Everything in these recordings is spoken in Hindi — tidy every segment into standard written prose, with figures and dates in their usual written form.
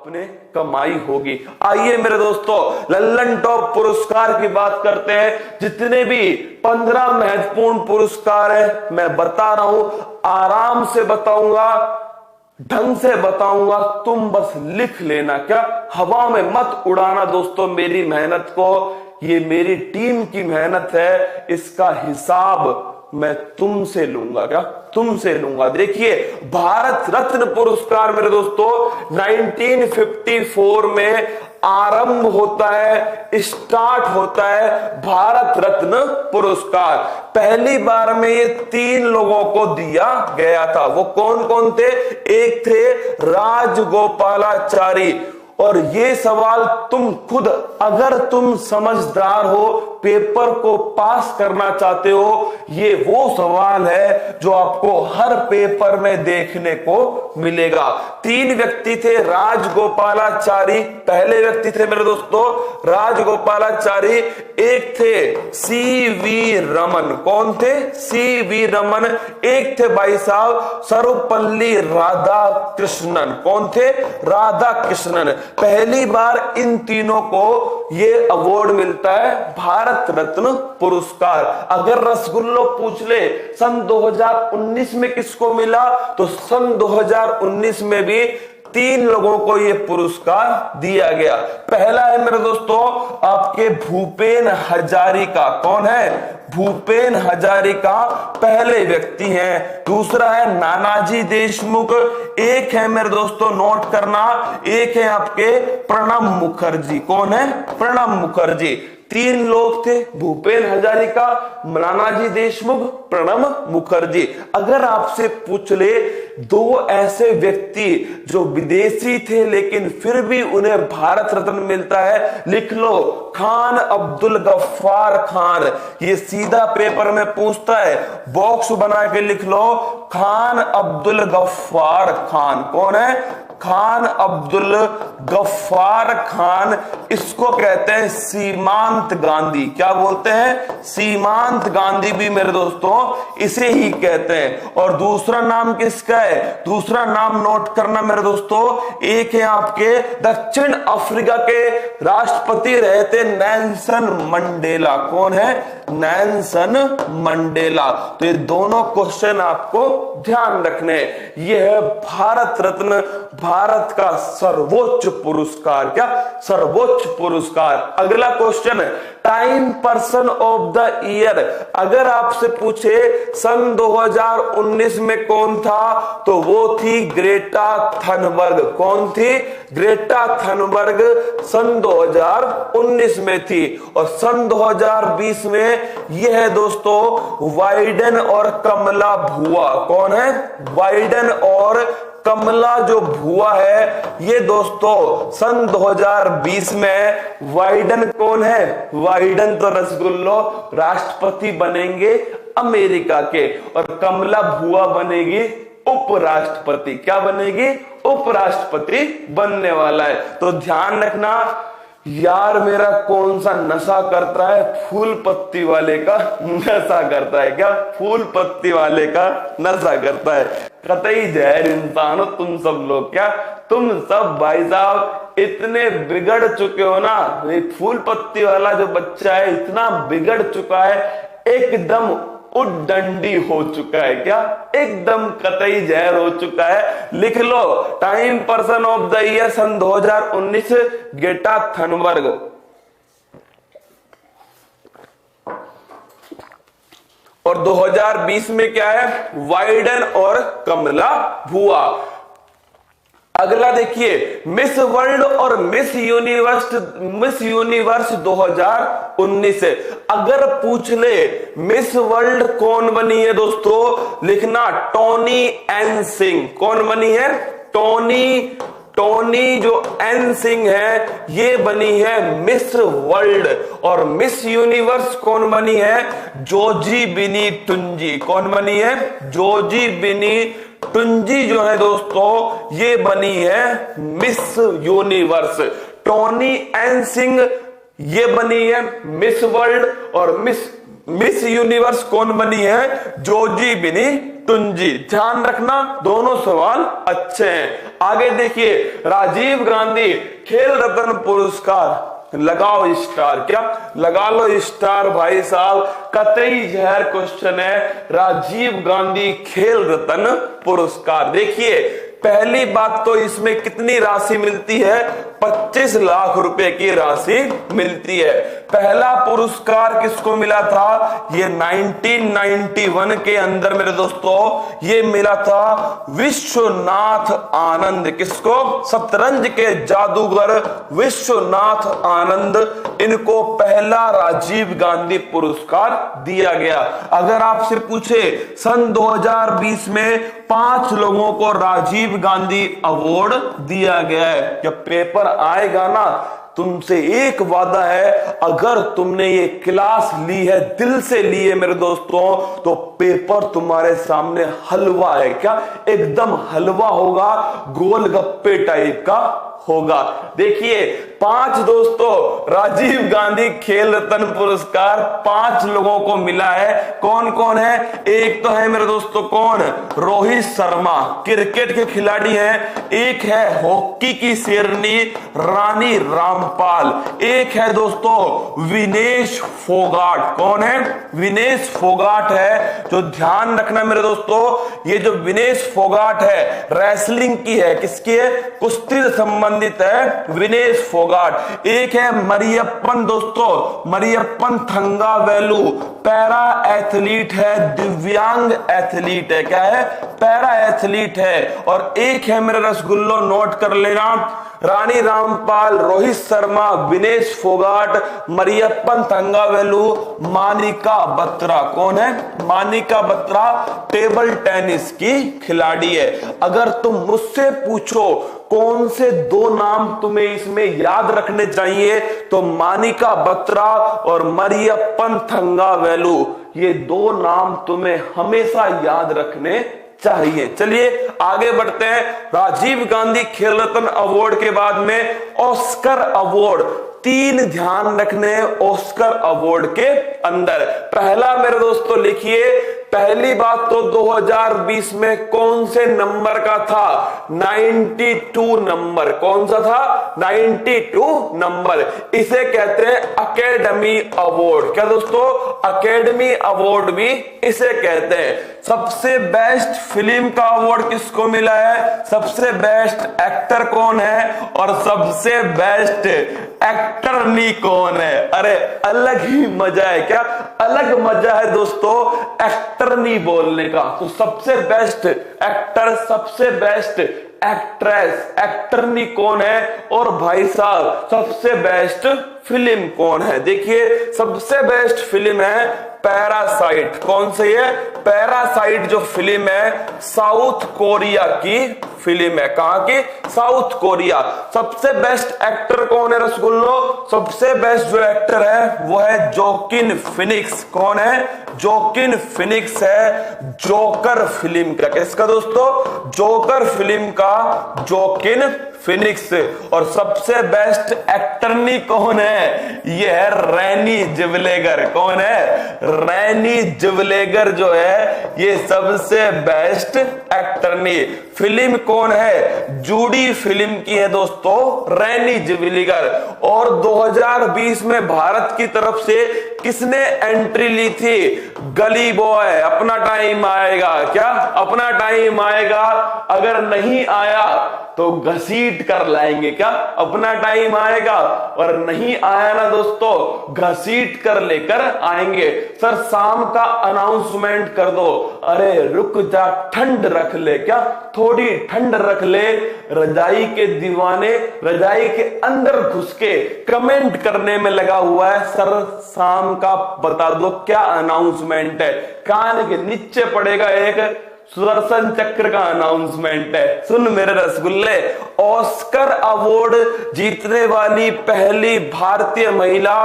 आपने कमाई होगी। आइए मेरे दोस्तों, लल्लन टॉप पुरस्कार की बात करते हैं। जितने भी 15 महत्वपूर्ण पुरस्कार है मैं बता रहा हूं, आराम से बताऊंगा, ढंग से बताऊंगा, तुम बस लिख लेना, क्या हवा में मत उड़ाना दोस्तों मेरी मेहनत को। ये मेरी टीम की मेहनत है, इसका हिसाब मैं तुमसे लूंगा, क्या तुमसे लूंगा। देखिए, भारत रत्न पुरस्कार मेरे दोस्तों 1954 में आरंभ होता है, स्टार्ट होता है भारत रत्न पुरस्कार। पहली बार में ये 3 लोगों को दिया गया था। वो कौन कौन थे? एक थे राजगोपालाचारी। और ये सवाल तुम खुद, अगर तुम समझदार हो, पेपर को पास करना चाहते हो, ये वो सवाल है जो आपको हर पेपर में देखने को मिलेगा। 3 व्यक्ति थे राजगोपालाचारी, पहले व्यक्ति थे मेरे दोस्तों राजगोपालाचारी। एक थे सीवी रमन। कौन थे? सीवी रमन। एक थे भाई साहब सर्वपल्ली राधाकृष्णन। कौन थे? राधा कृष्णन। पहली बार इन तीनों को ये अवार्ड मिलता है, भारत रत्न पुरस्कार। अगर रसगुल्लो पूछ ले सन 2019 में किसको मिला, तो सन 2019 में भी 3 लोगों को यह पुरस्कार दिया गया। पहला है मेरे दोस्तों आपके भूपेन हजारिका। कौन है? भूपेन हजारिका पहले व्यक्ति हैं। दूसरा है नानाजी देशमुख। एक है मेरे दोस्तों, नोट करना, एक है आपके प्रणब मुखर्जी। कौन है? प्रणब मुखर्जी। 3 लोग थे, भूपेन हजारिका, नानाजी देशमुख, प्रणब मुखर्जी। अगर आपसे पूछ ले 2 ऐसे व्यक्ति जो विदेशी थे लेकिन फिर भी उन्हें भारत रत्न मिलता है, लिख लो, खान अब्दुल गफ्फार खान। ये सीधा पेपर में पूछता है, बॉक्स बना के लिख लो, खान अब्दुल गफ्फार खान। कौन है? खान अब्दुल गफ्फार खान। इसको कहते हैं सीमांत गांधी। क्या बोलते हैं? सीमांत गांधी भी मेरे दोस्तों इसे ही कहते हैं। और दूसरा नाम किसका है? दूसरा नाम नोट करना मेरे दोस्तों, एक है आपके दक्षिण अफ्रीका के राष्ट्रपति रहे थे नेल्सन मंडेला। कौन है? Nelson Mandela. तो ये दोनों क्वेश्चन आपको ध्यान रखने। यह है भारत रत्न, भारत का सर्वोच्च पुरस्कार। क्या? सर्वोच्च पुरस्कार। अगला क्वेश्चन है time person of the year. अगर आपसे पूछे सन 2019 में कौन था, तो वो थी ग्रेटा थनबर्ग। कौन थी? ग्रेटा थनबर्ग सन 2019 में थी। और सन 2020 में यह है दोस्तों बाइडेन और कमला भुआ। कौन है? बाइडेन और कमला जो भुआ है, ये दोस्तों सन 2020 में। बाइडेन कौन है? बाइडेन तो रसगुल्लो राष्ट्रपति बनेंगे अमेरिका के, और कमला भुआ बनेगी उपराष्ट्रपति। क्या बनेगी? उपराष्ट्रपति बनने वाला है। तो ध्यान रखना यार, मेरा कौन सा नशा करता है? फूल पत्ती वाले का नशा करता है। क्या? फूल पत्ती वाले का नशा करता है। कतई जहर इंसान हो तुम सब लोग। क्या तुम सब भाई साहब इतने बिगड़ चुके हो ना। फूल पत्ती वाला जो बच्चा है इतना बिगड़ चुका है, एकदम उद्दंडी हो चुका है। क्या? एकदम कतई जहर हो चुका है। लिख लो, Time person of the year सन 2019 ग्रेटा थनबर्ग। और 2020 में क्या है? बाइडेन और कमला भुआ। अगला देखिए, मिस वर्ल्ड और मिस यूनिवर्स 2019। अगर पूछ ले मिस वर्ल्ड कौन बनी है दोस्तों, लिखना टोनी एन सिंह। कौन बनी है? टोनी जो एन सिंह है, ये बनी है मिस वर्ल्ड। और मिस यूनिवर्स कौन बनी है? जोजी बिनी टुंजी। कौन बनी है? जोजी बिनी टुंजी जो है दोस्तों, ये बनी है miss universe. Tony N Singh ये बनी है मिस वर्ल्ड, और मिस यूनिवर्स कौन बनी है? जोजी बिनी टुंजी। ध्यान रखना दोनों सवाल अच्छे हैं। आगे देखिए, राजीव गांधी खेल रत्न पुरस्कार, लगाओ स्टार, क्या लगा लो स्टार भाई साहब, कतई जहर क्वेश्चन है। राजीव गांधी खेल रत्न पुरस्कार, देखिए पहली बात तो इसमें कितनी राशि मिलती है, 25 लाख रुपए की राशि मिलती है। पहला पुरस्कार किसको मिला था, ये 1991 के अंदर मेरे दोस्तों ये मिला था विश्वनाथ आनंद। किसको, शतरंज के जादूगर विश्वनाथ आनंद, इनको पहला राजीव गांधी पुरस्कार दिया गया। अगर आपसे पूछे सन 2020 में 5 लोगों को राजीव गांधी अवार्ड दिया गया है। जब पेपर आएगा ना, तुमसे एक वादा है, अगर तुमने ये क्लास ली है, दिल से ली है मेरे दोस्तों, तो पेपर तुम्हारे सामने हलवा है, क्या एकदम हलवा होगा, गोलगप्पे टाइप का होगा। देखिए 5 दोस्तों राजीव गांधी खेल रत्न पुरस्कार 5 लोगों को मिला है। कौन कौन है, एक तो है मेरे दोस्तों कौन, रोहित शर्मा, क्रिकेट के खिलाड़ी हैं। एक है हॉकी की शेरनी रानी रामपाल। एक है दोस्तों विनेश फोगाट। कौन है, विनेश फोगाट है। जो ध्यान रखना मेरे दोस्तों, ये जो विनेश फोगाट है रेसलिंग की है, किसकी है, कुश्ती से संबंधित है, विनेश फोगाट। एक है मरियप्पन दोस्तों, मरियप्पन थंगावेलु, पैरा एथलीट है, दिव्यांग एथलीट है, क्या है, पैरा एथलीट है। और एक है मेरे रसगुल्लो, नोट कर लेना, रानी रामपाल, रोहित शर्मा, विनेश फोगाट, मरियप्पन थंगावेलु, मानिका बत्रा। कौन है, मानिका बत्रा टेबल टेनिस की खिलाड़ी है। अगर तुम मुझसे पूछो कौन से 2 नाम तुम्हें इसमें याद रखने चाहिए, तो मानिका बत्रा और मरियप्पन थंगावेलु, ये 2 नाम तुम्हें हमेशा याद रखने चाहिए। चलिए आगे बढ़ते हैं। राजीव गांधी खेल रत्न अवार्ड के बाद में ऑस्कर अवार्ड, 3 ध्यान रखने ऑस्कर अवार्ड के अंदर। पहला मेरे दोस्तों लिखिए, पहली बात तो 2020 में कौन से नंबर का था, 92 नंबर। कौन सा था, 92 नंबर। इसे कहते हैं अकेडमी अवार्ड। क्या दोस्तों, अकेडमी अवार्ड भी इसे कहते हैं। सबसे बेस्ट फिल्म का अवार्ड किसको मिला है, सबसे बेस्ट एक्टर कौन है, और सबसे बेस्ट एक्टरनी कौन है। अरे अलग ही मजा है, क्या अलग मजा है दोस्तों एक्टरनी बोलने का। तो सबसे बेस्ट एक्टर, सबसे बेस्ट एक्ट्रेस, एक्टरनी कौन है, और भाई साहब सबसे बेस्ट फिल्म कौन है। देखिए सबसे बेस्ट फिल्म है पैरासाइट। कौन सी है, पैरासाइट जो फिल्म है साउथ कोरिया की फिल्म है। कहां की, साउथ कोरिया। सबसे बेस्ट एक्टर कौन है रसगुल्लो, सबसे बेस्ट जो एक्टर है वो है जोकिन फिनिक्स। कौन है, जोकिन फिनिक्स है जोकर फिल्म का। किसका दोस्तों, जोकर फिल्म का जोकिन फिनिक्स। और सबसे बेस्ट एक्टरनी कौन है, ये है रैनी जिवलेगर। कौन है, रैनी जिवलेगर जो है ये सबसे बेस्ट एक्टरनी। फिल्म कौन है, जूडी फिल्म की है दोस्तों रैनी जिवलेगर। और 2020 में भारत की तरफ से किसने एंट्री ली थी, गली बॉय। अपना टाइम आएगा, क्या अपना टाइम आएगा, अगर नहीं आया तो घसीट कर लाएंगे। क्या अपना टाइम आएगा, और नहीं आया ना दोस्तों घसीट कर लेकर आएंगे। सर शाम का अनाउंसमेंट कर दो। अरे रुक जा, ठंड रख ले, क्या थोड़ी ठंड रख ले। रजाई के दीवाने रजाई के अंदर घुस के कमेंट करने में लगा हुआ है, सर शाम का बता दो क्या अनाउंसमेंट है। कान के नीचे पड़ेगा एक सुदर्शन चक्र का अनाउंसमेंट है। सुन मेरे रसगुल्ले, ऑस्कर अवार्ड जीतने वाली पहली भारतीय महिला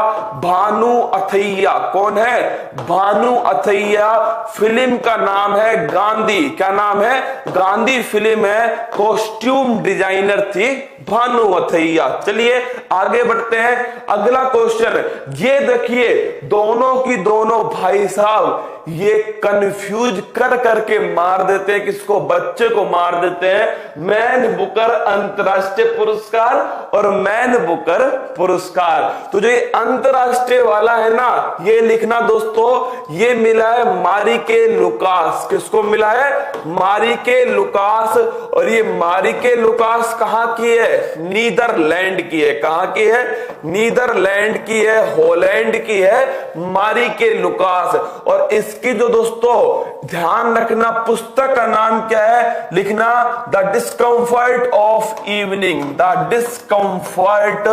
भानु अथैया। कौन है, भानु अथैया। फिल्म का नाम है गांधी। क्या नाम है, गांधी फिल्म है। कॉस्ट्यूम डिजाइनर थी भानु अथैया। चलिए आगे बढ़ते हैं। अगला क्वेश्चन ये देखिए, दोनों की दोनों भाई साहब ये कंफ्यूज कर करके मार देते हैं, किसको? बच्चे को मार देते हैं। मैन बुकर अंतरराष्ट्रीय पुरस्कार और मैन बुकर पुरस्कार। तो जो ये अंतरराष्ट्रीय वाला है ना, ये लिखना दोस्तों, ये मिला है मारिके लुकास। किसको मिला है? मारिके लुकास। और ये मारिके लुकास कहां की है? नीदरलैंड की है। कहां की है? नीदरलैंड की है, हॉलैंड की है मारिके लुकास। और इसकी जो दोस्तों ध्यान रखना, पुस्तक का नाम क्या है? लिखना the discomfort of evening. The discomfort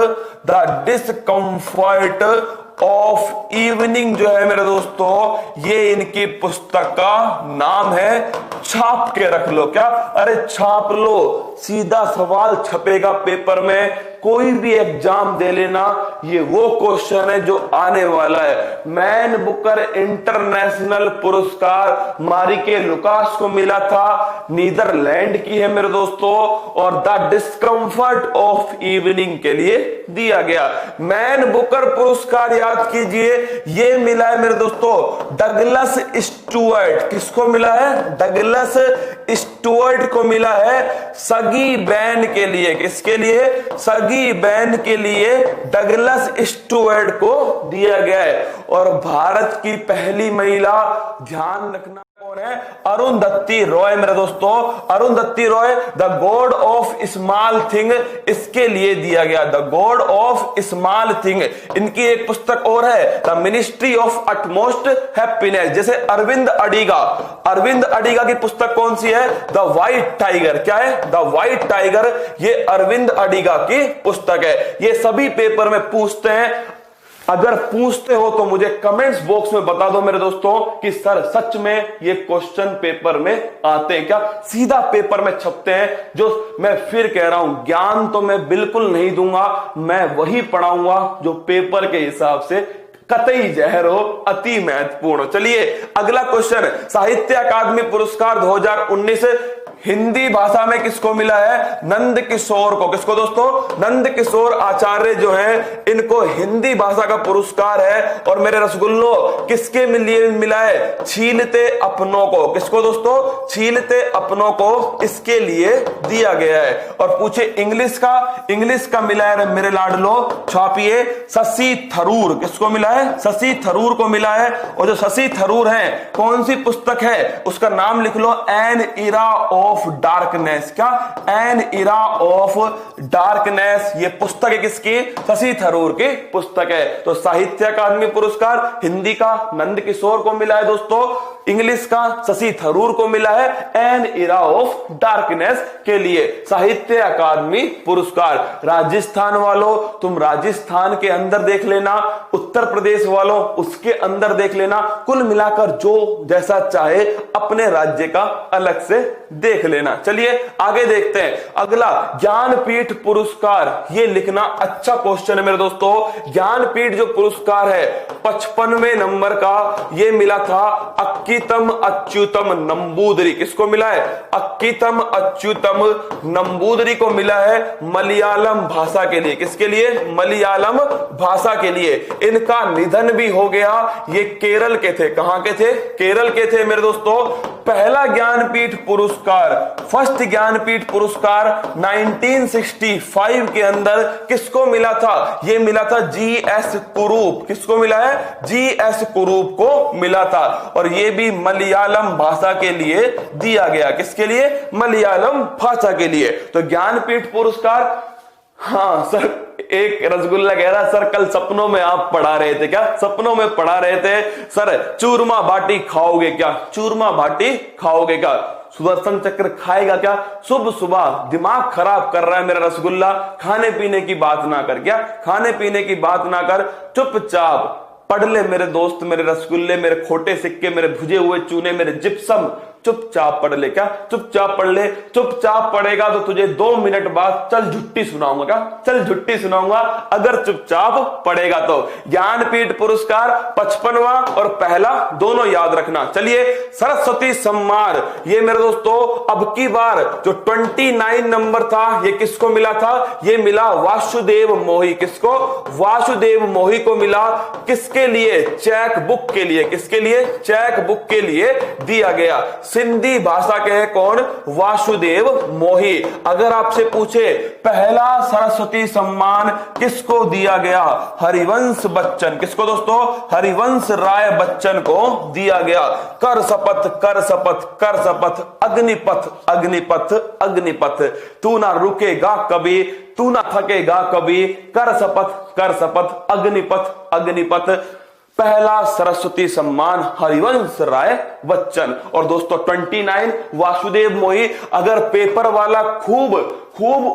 of evening जो है मेरे दोस्तों, ये इनकी पुस्तक का नाम है। छाप के रख लो। क्या? अरे छाप लो, सीधा सवाल छपेगा पेपर में। कोई भी एग्जाम दे लेना, ये वो क्वेश्चन है जो आने वाला है। मैन बुकर इंटरनेशनल पुरस्कार मारिके लुकास को मिला था, नीदरलैंड की है मेरे दोस्तों, और द डिस्कम्फर्ट ऑफ इवनिंग के लिए दिया गया। मैन बुकर पुरस्कार याद कीजिए, ये मिला है मेरे दोस्तों डगलस स्टुअर्ट। किसको मिला है? डगलस स्टुअर्ट को मिला है सगी बैन के लिए। किसके लिए? सगी बैन के लिए डगलस स्टुअर्ट को दिया गया है। और भारत की पहली महिला, ध्यान रखना कौन है? अरुंधति रॉय मेरे दोस्तों। Arundhati Roy the God of small thing, इसके लिए दिया गया, the God of small thing. इनकी एक पुस्तक और है, the ministry of utmost happiness. जैसे अरविंद अडिगा की पुस्तक कौन सी है? The white tiger. क्या है? The white tiger. ये अरविंद अडिगा की पुस्तक है। ये सभी पेपर में पूछते हैं। अगर पूछते हो तो मुझे कमेंट्स बॉक्स में बता दो मेरे दोस्तों कि सर सच में ये क्वेश्चन पेपर में आते हैं क्या? सीधा पेपर में छपते हैं। जो मैं फिर कह रहा हूं, ज्ञान तो मैं बिल्कुल नहीं दूंगा, मैं वही पढ़ाऊंगा जो पेपर के हिसाब से कतई जहर हो, अति महत्वपूर्ण हो। चलिए अगला क्वेश्चन, साहित्य अकादमी पुरस्कार 2019 हिंदी भाषा में किसको मिला है? नंद किशोर को। किसको दोस्तों? नंद किशोर आचार्य जो है, इनको हिंदी भाषा का पुरस्कार है। और मेरे रसगुल्लो किसके लिए मिला है? छीलते अपनों को। किसको दोस्तों? छीलते अपनों को इसके लिए दिया गया है। और पूछे इंग्लिश का मिला है मेरे लाडलो, छापिए, शशि थरूर। किसको मिला है? शशि थरूर को मिला है। और जो शशि थरूर है, कौन सी पुस्तक है? उसका नाम लिख लो, एन इरा ऑफ डार्कनेस। क्या? N era of darkness. ये पुस्तक है किसकी? शशि थरूर की पुस्तक है। तो साहित्य अकादमी पुरस्कार हिंदी का नंद किशोर को मिला है दोस्तों, इंग्लिश का शशि थरूर को मिला है एन इरा ऑफ डार्कनेस के लिए। साहित्य अकादमी पुरस्कार। राजस्थान वालों, तुम राजस्थान के अंदर देख लेना, उत्तर प्रदेश वालों उसके अंदर देख लेना, कुल मिलाकर जो जैसा चाहे अपने राज्य का अलग से देख लेना। चलिए आगे देखते हैं। अगला ज्ञानपीठ पुरस्कार, ये लिखना, अच्छा क्वेश्चन है मेरे दोस्तों। ज्ञानपीठ जो पुरस्कार है 55वें नंबर का, ये मिला था अक्कीतम अच्युतम नंबूदरी। किसको मिला है? अक्कीतम अच्युतम नंबूदरी को मिला है मलयालम भाषा के लिए। किसके लिए? मलयालम भाषा के लिए। इनका निधन भी हो गया। ये केरल के थे। कहां के थे? केरल के थे मेरे दोस्तों। पहला ज्ञानपीठ पुरस्कार, फर्स्ट ज्ञानपीठ पुरस्कार 1965 के अंदर किसको मिला था? यह मिला था जी.एस. कुरूप। किसको मिला है? जी.एस. कुरूप को मिला था। और यह भी मलयालम भाषा के लिए दिया गया। किसके लिए? मलयालम भाषा के लिए। तो ज्ञानपीठ पुरस्कार। हाँ सर, एक रसगुल्ला कह रहा, सर कल सपनों में आप पढ़ा रहे थे। क्या सपनों में पढ़ा रहे थे? सर चूरमा बाटी खाओगे क्या? चूरमा बाटी खाओगे क्या? सुदर्शन चक्र खाएगा क्या? सुबह सुबह दिमाग खराब कर रहा है मेरा रसगुल्ला, खाने पीने की बात ना कर। क्या खाने पीने की बात ना कर, चुपचाप पढ़ ले मेरे दोस्त, मेरे रसगुल्ले, मेरे खोटे सिक्के, मेरे भुजे हुए चूने, मेरे जिप्सम, चुपचाप पढ़ ले। क्या चुपचाप पढ़ ले? चुपचाप पढ़ेगा तो तुझे 2 मिनट बाद चल झुट्टी सुनाऊंगा। क्या चल झुट्टी सुनाऊंगा अगर चुपचाप पढ़ेगा तो। ज्ञानपीठ पुरस्कार 55वां और पहला दोनों याद रखना। चलिए, सरस्वती सम्मान ये मेरे दोस्तों अब की बार जो 29 नंबर था ये किसको मिला था? ये मिला वासुदेव मोही। किसको? वासुदेव मोही को मिला। किसके लिए? चेक बुक के लिए। किसके लिए? चेक बुक के लिए दिया गया। सिंधी भाषा के हैं कौन? वासुदेव मोही। अगर आपसे पूछे पहला सरस्वती सम्मान किसको दिया गया? हरिवंश बच्चन। किसको दोस्तों? हरिवंश राय बच्चन को दिया गया। कर शपथ, कर शपथ, कर शपथ, अग्निपथ, अग्निपथ, अग्निपथ, तू ना रुकेगा कभी, तू ना थकेगा कभी, कर शपथ, कर शपथ, अग्निपथ, अग्निपथ। पहला सरस्वती सम्मान हरिवंश राय बच्चन। और दोस्तों 29 वासुदेव मोही। अगर पेपर वाला खूब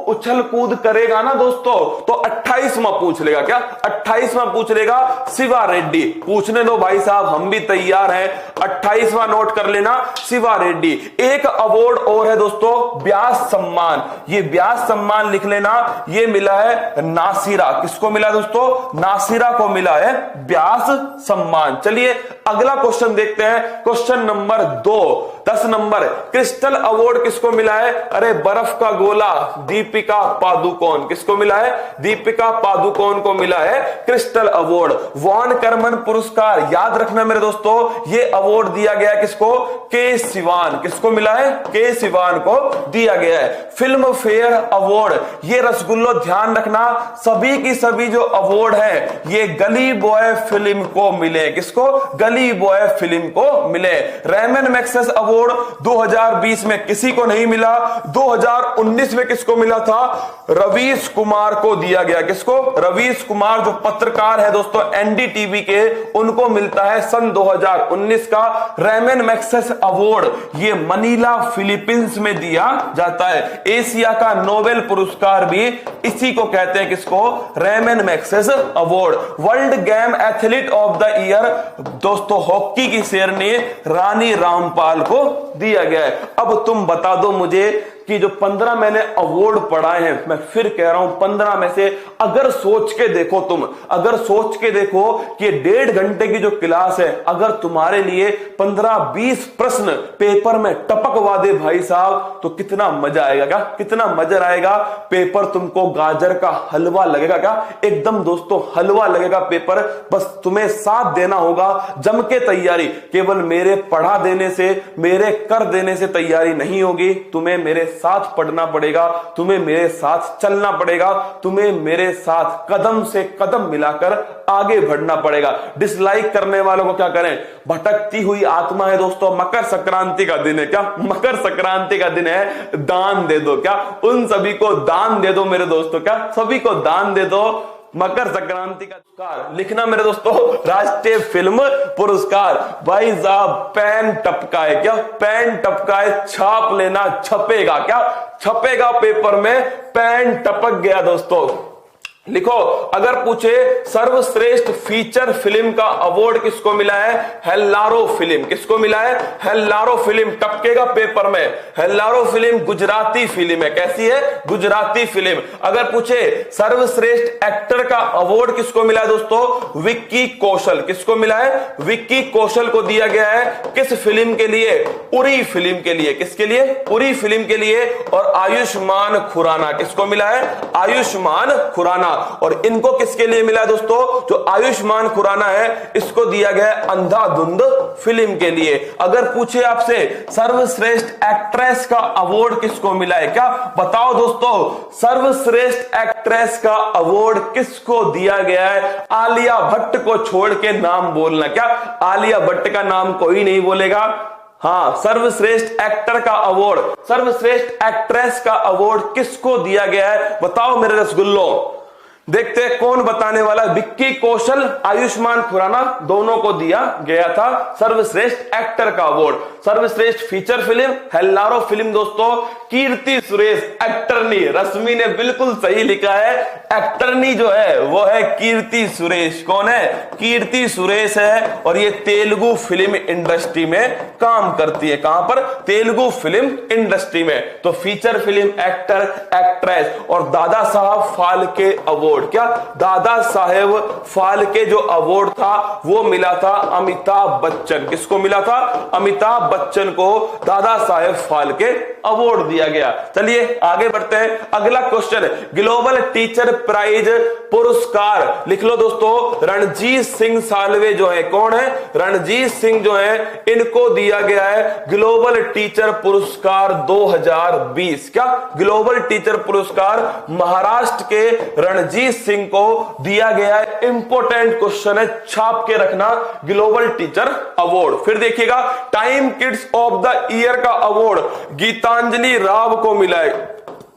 उछल कूद करेगा ना दोस्तों तो 28वां पूछ लेगा। क्या 28वां पूछ लेगा? शिवा रेड्डी। पूछने दो भाई साहब, हम भी तैयार हैं। 28वां नोट कर लेना, शिवा रेड्डी। एक अवार्ड और है दोस्तों, व्यास सम्मान। ये व्यास सम्मान लिख लेना, ये मिला है नासिरा। किसको मिला दोस्तों? नासिरा को मिला है व्यास सम्मान। चलिए अगला क्वेश्चन देखते हैं, question number 2, 10 number. Crystal award किसको मिला है? अरे बर्फ का गोला, दीपिका पादुकोण। किसको मिला है? दीपिका पादुकोण को मिला है क्रिस्टल अवार्ड। वॉन कर्मन पुरस्कार याद रखना मेरे दोस्तों, ये अवार्ड दिया गया किसको? के सिवान। किसको मिला है? के सिवान को दिया गया है। फिल्म फेयर अवार्ड, ये रसगुल्लो ध्यान रखना, सभी की सभी जो अवार्ड है ये गली बॉय फिल्म को मिले। किसको? गली बॉय फिल्म को मिले। रेमन मैग्सेस अवार्ड 2020 में किसी को नहीं मिला। 2019 में किसको मिला था? रवीश कुमार को दिया गया। किसको? रवीश कुमार जो पत्रकार है दोस्तों एनडीटीवी के, उनको मिलता है सन 2019 का रेमन मैग्सेस अवार्ड। ये मनीला फिलीपींस में दिया जाता है। एशिया का नोबेल पुरस्कार भी इसी को कहते हैं। किसको? Ramon Magsaysay award. World game athlete of the year दोस्तों हॉकी की शेरनी रानी रामपाल को दिया गया है। अब तुम बता दो मुझे कि जो 15 मैंने अवार्ड पढ़ाए हैं, मैं फिर कह रहा हूं 15 में से अगर सोच के देखो तुम, अगर सोच के देखो कि 1.5 घंटे की जो क्लास है, अगर तुम्हारे लिए 15-20 प्रश्न पेपर में टपकवा दे भाई साहब तो कितना मजा आएगा। क्या कितना मजा आएगा? पेपर तुमको गाजर का हलवा लगेगा। क्या एकदम दोस्तों हलवा लगेगा पेपर। बस तुम्हें साथ देना होगा, जम के तैयारी। केवल मेरे पढ़ा देने से, मेरे कर देने से तैयारी नहीं होगी। तुम्हें मेरे साथ पढ़ना पड़ेगा, तुम्हें मेरे साथ चलना पड़ेगा, तुम्हें मेरे साथ कदम से कदम मिलाकर आगे बढ़ना पड़ेगा। डिसलाइक करने वालों को क्या करें? भटकती हुई आत्मा है दोस्तों, मकर संक्रांति का दिन है। क्या मकर संक्रांति का दिन है? दान दे दो। क्या उन सभी को दान दे दो मेरे दोस्तों। क्या सभी को दान दे दो। मकर संक्रांति का पुरस्कार लिखना मेरे दोस्तों, राष्ट्रीय फिल्म पुरस्कार। भाई साहब पेन टपकाए। क्या पेन टपकाए? छाप लेना, छपेगा। क्या छपेगा पेपर में? पेन टपक गया दोस्तों। लिखो, अगर पूछे सर्वश्रेष्ठ फीचर फिल्म का अवार्ड किसको मिला है? हेल्लारो फिल्म। किसको मिला है? हेल्लारो फिल्म। टपकेगा पेपर में। हेल्लारो फिल्म गुजराती फिल्म है। कैसी है? गुजराती फिल्म। अगर पूछे सर्वश्रेष्ठ एक्टर का अवार्ड किसको मिला है दोस्तों? विक्की कौशल। किसको मिला है? विक्की कौशल को दिया गया है। किस फिल्म के लिए? उरी फिल्म के लिए। किसके लिए? उरी फिल्म के लिए। और आयुष्मान खुराना। किसको मिला है? आयुष्मान खुराना। और इनको किसके लिए मिला दोस्तों? जो आयुष्मान खुराना है इसको दिया गया अंधाधुंध फिल्म के लिए। अगर पूछे आपसे सर्वश्रेष्ठ एक्ट्रेस का अवार्ड किसको मिला है? क्या बताओ दोस्तों, सर्वश्रेष्ठ एक्ट्रेस का अवार्ड किसको दिया गया है? आलिया भट्ट को छोड़ के नाम बोलना। क्या आलिया भट्ट का नाम कोई नहीं बोलेगा? हाँ, सर्वश्रेष्ठ एक्टर का अवार्ड, सर्वश्रेष्ठ एक्ट्रेस का अवार्ड किसको दिया गया है? बताओ मेरे रसगुल्लो। देखते हैं कौन बताने वाला। विक्की कौशल, आयुष्मान खुराना दोनों को दिया गया था सर्वश्रेष्ठ एक्टर का अवार्ड। सर्वश्रेष्ठ फीचर फिल्म हेल्लारो फिल्म दोस्तों कीर्ति सुरेश, एक्टरनी। रश्मि ने बिल्कुल सही लिखा है, एक्टरनी जो है वो है कीर्ति सुरेश। कौन है? कीर्ति सुरेश है, और ये तेलुगु फिल्म इंडस्ट्री में काम करती है। कहां पर? तेलुगु फिल्म इंडस्ट्री में। तो फीचर फिल्म एक्टर, एक्ट्रेस, और दादा साहब फाल्के अवार्ड, क्या दादा साहेब फाल्के जो अवार्ड था वो मिला था अमिताभ बच्चन। किसको मिला था? अमिताभ बच्चन को दादा साहेब फाल्के अवार्ड दिया गया। चलिए आगे बढ़ते हैं। अगला क्वेश्चन, ग्लोबल टीचर प्राइज पुरस्कार लिख लो दोस्तों। रणजीत सिंह साल्वे जो है, कौन है? रणजीत सिंह जो है, इनको दिया गया है ग्लोबल टीचर पुरस्कार 2020। क्या ग्लोबल टीचर पुरस्कार महाराष्ट्र के रणजीत सिंह को दिया गया है। इंपॉर्टेंट क्वेश्चन है, छाप के रखना, ग्लोबल टीचर अवार्ड। फिर देखिएगा, time kids of the year का अवार्ड गीतांजलि राव को मिला है।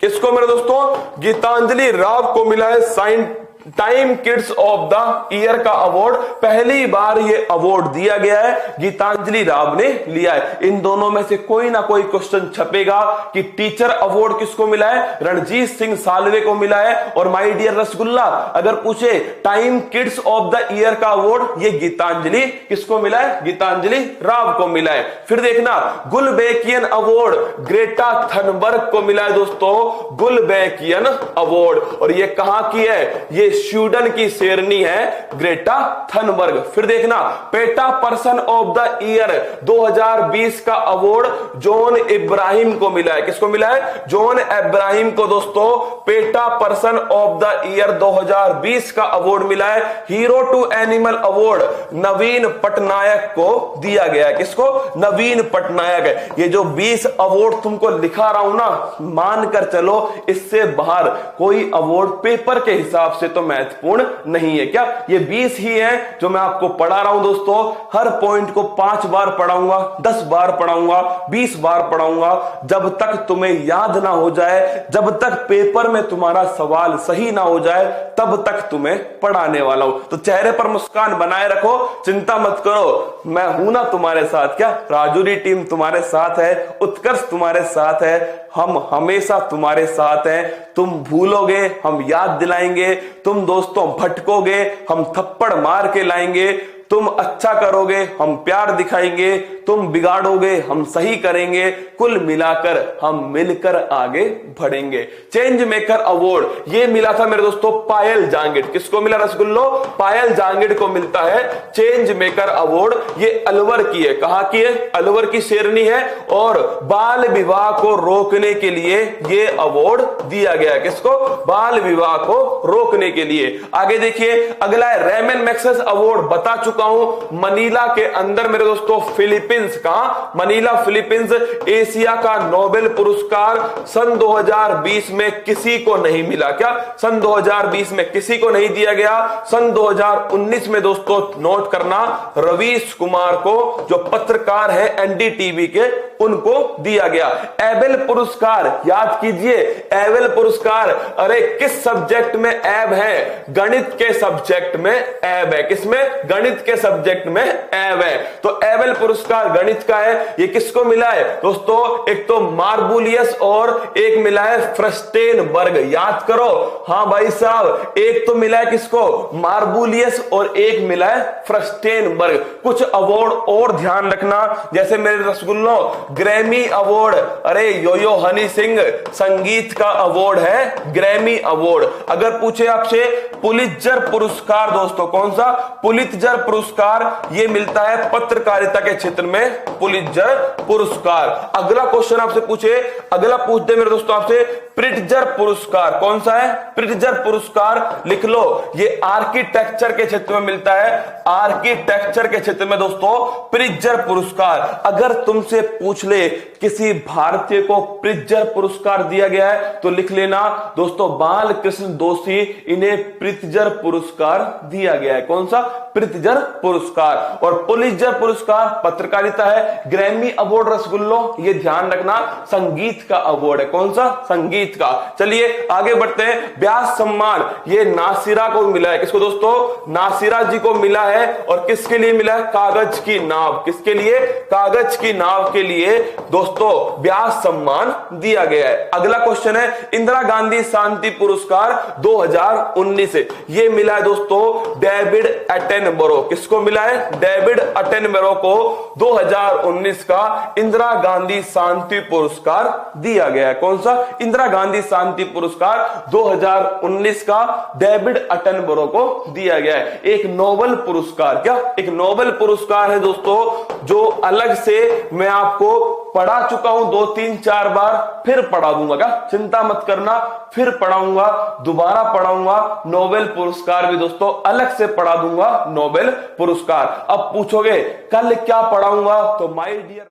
किसको मिला दोस्तों? गीतांजलि राव को मिला है time kids of the year का अवार्ड। पहली बार ये अवार्ड दिया गया है, गीतांजलि राव ने लिया है। इन दोनों में से कोई ना कोई क्वेश्चन छपेगा कि टीचर अवार्ड किसको मिला है? रणजीत सिंह साल्वे को मिला है। और माय डियर रसगुल्ला, अगर पूछे time kids of the year का अवार्ड, ये गीतांजलि किसको मिला है? गीतांजलि राव को मिला है। फिर देखना, गुलबेकियन अवार्ड ग्रेटा थनबर्ग को मिला है दोस्तों, गुलबेकियन अवार्ड। और ये कहां की है? ये स्वीडन की शेरनी है, ग्रेटा थनबर्ग। फिर देखना, PETA person of the year 2020 का अवार्ड जॉन इब्राहिम को मिला है। किसको मिला है? जॉन इब्राहिम को दोस्तों PETA person of the year 2020 का अवार्ड मिला है। हीरो टू एनिमल अवार्ड नवीन पटनायक को दिया गया है। किसको? नवीन पटनायक है। ये जो 20 अवार्ड तुमको लिखा रहा हूं ना, मानकर चलो इससे बाहर कोई अवार्ड पेपर के हिसाब से तो महत्वपूर्ण नहीं है। क्या ये 20 ही है जो मैं आपको पढ़ा रहा हूं दोस्तों? हर पॉइंट को 5 बार पढ़ाऊंगा, 10 बार पढ़ाऊंगा, 20 बार पढ़ाऊंगा, जब तक तुम्हें याद ना हो जाए, जब तक पेपर में तुम्हारा सवाल सही ना हो जाए, तब तक तुम्हें पढ़ाने वाला हूं। तो चेहरे पर मुस्कान बनाए रखो, चिंता मत करो, मैं हूं ना तुम्हारे साथ। क्या राजूरी टीम तुम्हारे साथ है, उत्कर्ष तुम्हारे साथ है, हम हमेशा तुम्हारे साथ हैं। तुम भूलोगे, हम याद दिलाएंगे। तुम दोस्तों भटकोगे, हम थप्पड़ मार के लाएंगे। तुम अच्छा करोगे, हम प्यार दिखाएंगे। तुम बिगाड़ोगे, हम सही करेंगे। कुल मिलाकर हम मिलकर आगे बढ़ेंगे। चेंज मेकर अवार्ड ये मिला था मेरे दोस्तों पायल जांगिड़। किसको मिला रसगुल्लो? पायल जांगिड़ को मिलता है चेंज मेकर अवार्ड। ये अलवर की है। कहां की है? अलवर की शेरनी है। और बाल विवाह को रोकने के लिए ये अवार्ड दिया गया है। किसको? बाल विवाह को रोकने के लिए। आगे देखिए, अगला है रेमन मैग्सेसे अवार्ड। बता चुका हूं, मनीला के अंदर मेरे दोस्तों फिलीपींस का, मनीला फिलीपींस, एशिया का नोबेल पुरस्कार सन 2020 में किसी को नहीं मिला। क्या सन 2020 में किसी को नहीं दिया गया? सन 2019 में दोस्तों नोट करना, रवीश कुमार को, जो पत्रकार है एनडीटीवी के, उनको दिया गया। एबेल पुरस्कार याद कीजिए, एबेल पुरस्कार, अरे किस सब्जेक्ट में एब है? गणित के सब्जेक्ट में एब है। किसमें? गणित के सब्जेक्ट में एब है। तो एबेल पुरस्कार गणित का है। ये किसको मिला है दोस्तों? एक तो मार्बुलियस और एक मिला है फ्रस्टेनबर्ग। याद करो, हाँ भाई साहब, एक तो मिला है किसको? मार्बुलियस, और एक मिला है फ्रस्टेनबर्ग। कुछ अवार्ड और ध्यान रखना, जैसे मेरे रसगुल्लों ग्रैमी अवार्ड, अरे योयो हनी सिंह संगीत का अवार्ड है ग्रैमी अवार्ड। अगर पूछे आपसे पुलित्जर पुरस्कार दोस्तों, कौन सा? पुलित्जर पुरस्कार ये मिलता है पत्रकारिता के क्षेत्र में, पुलित्जर पुरस्कार। अगला क्वेश्चन आपसे पूछे, अगला पूछ दे मेरे दोस्तों आपसे, प्रिट्जर पुरस्कार कौन सा है? प्रिट्जर पुरस्कार लिख लो, ये आर्किटेक्चर के क्षेत्र में मिलता है। आर्किटेक्चर के क्षेत्र में दोस्तों प्रिट्जर पुरस्कार। अगर तुमसे पूछ ले किसी भारतीय को प्रिट्जर पुरस्कार दिया गया है तो लिख लेना दोस्तों बाल कृष्ण दोषी, इन्हें प्रिट्जर पुरस्कार दिया गया है। कौन सा? प्रिट्जर पुरस्कार। और पुलित्जर पुरस्कार पत्रकारिता है। ग्रैमी अवार्ड रसगुल्लो ये ध्यान रखना संगीत का अवार्ड है। कौन सा? संगीत संगीत का। चलिए आगे बढ़ते हैं। व्यास सम्मान ये नासिरा को मिला है। किसको दोस्तों? नासिरा जी को मिला है। और किसके लिए मिला है? कागज की नाव। किसके लिए? कागज की नाव के लिए दोस्तों व्यास सम्मान दिया गया है। अगला क्वेश्चन है इंदिरा गांधी शांति पुरस्कार 2019 से ये मिला है दोस्तों डेविड एटनबरो। किसको मिला है? डेविड एटनबरो को 2019 का इंदिरा गांधी शांति पुरस्कार दिया गया है। कौन सा? इंदिरा गांधी शांति पुरस्कार 2019 का डेविड एटनबरो को दिया गया है। एक नोबेल पुरस्कार, क्या एक नोबेल पुरस्कार है दोस्तों, जो अलग से मैं आपको पढ़ा चुका हूं 2 3 4 बार, फिर पढ़ा दूंगा। क्या चिंता मत करना, फिर पढ़ाऊंगा, दोबारा पढ़ाऊंगा। नोबेल पुरस्कार भी दोस्तों अलग से पढ़ा दूंगा। नोबेल पुरस्कार अब पूछोगे कल क्या पढ़ाऊंगा, तो माय डियर